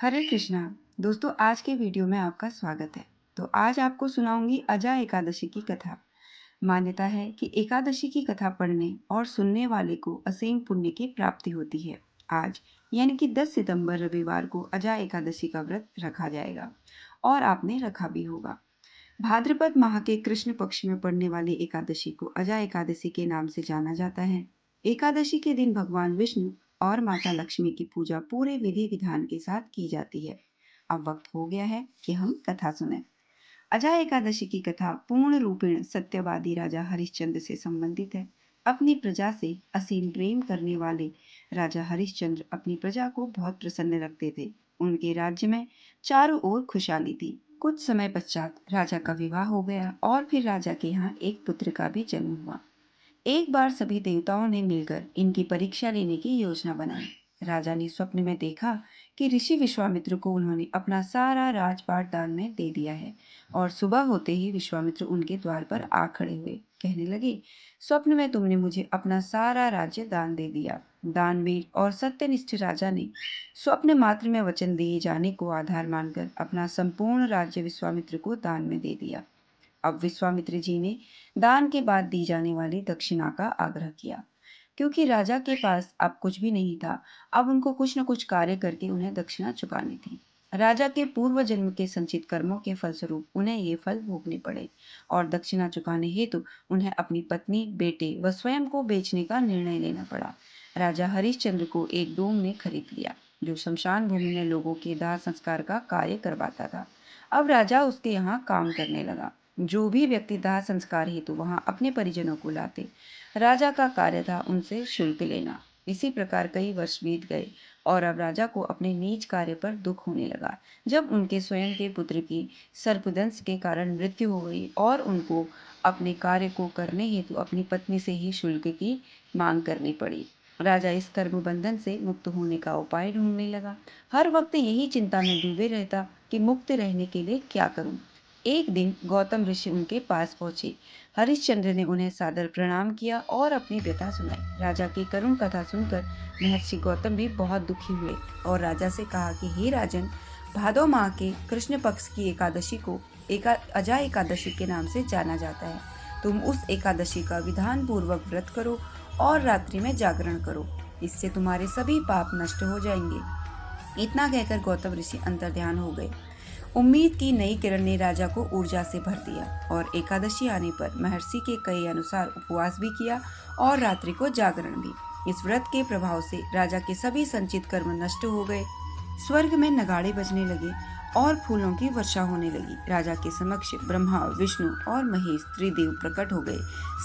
हरे कृष्णा। दोस्तों, आज के वीडियो में आपका स्वागत है। तो आज आपको सुनाऊंगी अजा एकादशी की कथा। मान्यता है कि एकादशी की कथा पढ़ने और सुनने वाले को असीम पुण्य की प्राप्ति होती है। आज यानी कि 10 सितंबर रविवार को अजा एकादशी का व्रत रखा जाएगा और आपने रखा भी होगा। भाद्रपद माह के कृष्ण पक्ष में पड़ने वाली एकादशी को अजा एकादशी के नाम से जाना जाता है। एकादशी के दिन भगवान विष्णु और माता लक्ष्मी की पूजा पूरे विधि विधान के साथ की जाती है। अब वक्त हो गया है कि हम कथा सुने। अजा एकादशी की कथा पूर्ण रूपेण सत्यवादी राजा हरिश्चंद्र से संबंधित है। अपनी प्रजा से असीम प्रेम करने वाले राजा हरिश्चंद्र अपनी प्रजा को बहुत प्रसन्न रखते थे। उनके राज्य में चारों ओर खुशहाली थी। कुछ समय पश्चात राजा का विवाह हो गया और फिर राजा के यहाँ एक पुत्र का भी जन्म हुआ। एक बार सभी देवताओं ने मिलकर इनकी परीक्षा लेने की योजना बनाई। राजा ने स्वप्न में देखा कि ऋषि विश्वामित्र को उन्होंने अपना सारा राजपाट दान में दे दिया है और सुबह होते ही विश्वामित्र उनके द्वार पर आ खड़े हुए। कहने लगे, स्वप्न में तुमने मुझे अपना सारा राज्य दान दे दिया। दानवीर और सत्यनिष्ठ राजा ने स्वप्न मात्र में वचन दिए जाने को आधार मानकर अपना संपूर्ण राज्य विश्वामित्र को दान में दे दिया। अब विश्वामित्र जी ने दान के बाद दी जाने वाली दक्षिणा का आग्रह किया। क्योंकि राजा के पास अब कुछ भी नहीं था, अब उनको कुछ न कुछ कार्य करके उन्हें दक्षिणा चुकानी थी। राजा के पूर्व जन्म के संचित कर्मों के फलस्वरूप उन्हें ये फल भोगने पड़े और दक्षिणा चुकाने हेतु उन्हें अपनी पत्नी, बेटे व स्वयं को बेचने का निर्णय लेना पड़ा। राजा हरिश्चंद्र को एक डोम ने खरीद लिया जो शमशान भूमि में लोगों के दाह संस्कार का कार्य करवाता था। अब राजा उसके यहाँ काम करने लगा। जो भी व्यक्ति दाह संस्कार हेतु वहां अपने परिजनों को लाते, राजा का कार्य था उनसे शुल्क लेना। इसी प्रकार कई वर्ष बीत गए और अब राजा को अपने नीच कार्य पर दुख होने लगा। जब उनके स्वयं के पुत्र की सर्पदंश के कारण मृत्यु हो गई और उनको अपने कार्य को करने हेतु अपनी पत्नी से ही शुल्क की मांग करनी पड़ी। राजा इस कर्म बंधन से मुक्त होने का उपाय ढूंढने लगा। हर वक्त यही चिंता में डूबे रहता कि मुक्त रहने के लिए क्या करूं। एक दिन गौतम ऋषि उनके पास पहुंचे। हरिश्चंद्र ने उन्हें सादर प्रणाम किया और अपनी व्यथा सुनाई। राजा की करुण कथा सुनकर महर्षि गौतम भी बहुत दुखी हुए और राजा से कहा कि हे राजन, भादो माह के कृष्ण पक्ष की एकादशी को अजा एकादशी के नाम से जाना जाता है। तुम उस एकादशी का विधान पूर्वक व्रत करो और रात्रि में जागरण करो। इससे तुम्हारे सभी पाप नष्ट हो जाएंगे। इतना कहकर गौतम ऋषि अंतर्ध्यान हो गए। उम्मीद की नई किरण ने राजा को ऊर्जा से भर दिया और एकादशी आने पर महर्षि के कहे अनुसार उपवास भी किया और रात्रि को जागरण भी। इस व्रत के प्रभाव से राजा के सभी संचित कर्म नष्ट हो गए। स्वर्ग में नगाड़े बजने लगे और फूलों की वर्षा होने लगी। राजा के समक्ष ब्रह्मा, विष्णु और महेश त्रिदेव प्रकट हो गए।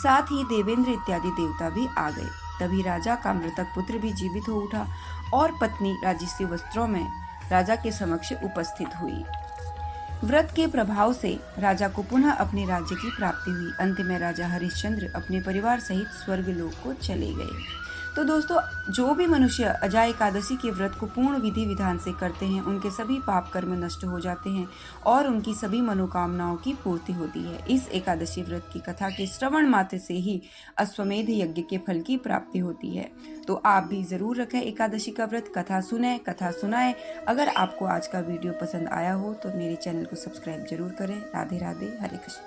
साथ ही देवेंद्र इत्यादि देवता भी आ गए। तभी राजा का मृतक पुत्र भी जीवित हो उठा और पत्नी राजसी वस्त्रों में राजा के समक्ष उपस्थित हुई। व्रत के प्रभाव से राजा को पुनः अपने राज्य की प्राप्ति हुई। अंत में राजा हरिश्चंद्र अपने परिवार सहित स्वर्गलोक को चले गए। तो दोस्तों, जो भी मनुष्य अजा एकादशी के व्रत को पूर्ण विधि विधान से करते हैं, उनके सभी पाप कर्म नष्ट हो जाते हैं और उनकी सभी मनोकामनाओं की पूर्ति होती है। इस एकादशी व्रत की कथा के श्रवण मात्र से ही अश्वमेध यज्ञ के फल की प्राप्ति होती है। तो आप भी जरूर रखें एकादशी का व्रत, कथा सुने, कथा सुनाएं। अगर आपको आज का वीडियो पसंद आया हो तो मेरे चैनल को सब्सक्राइब जरूर करें। राधे राधे, हरे कृष्ण।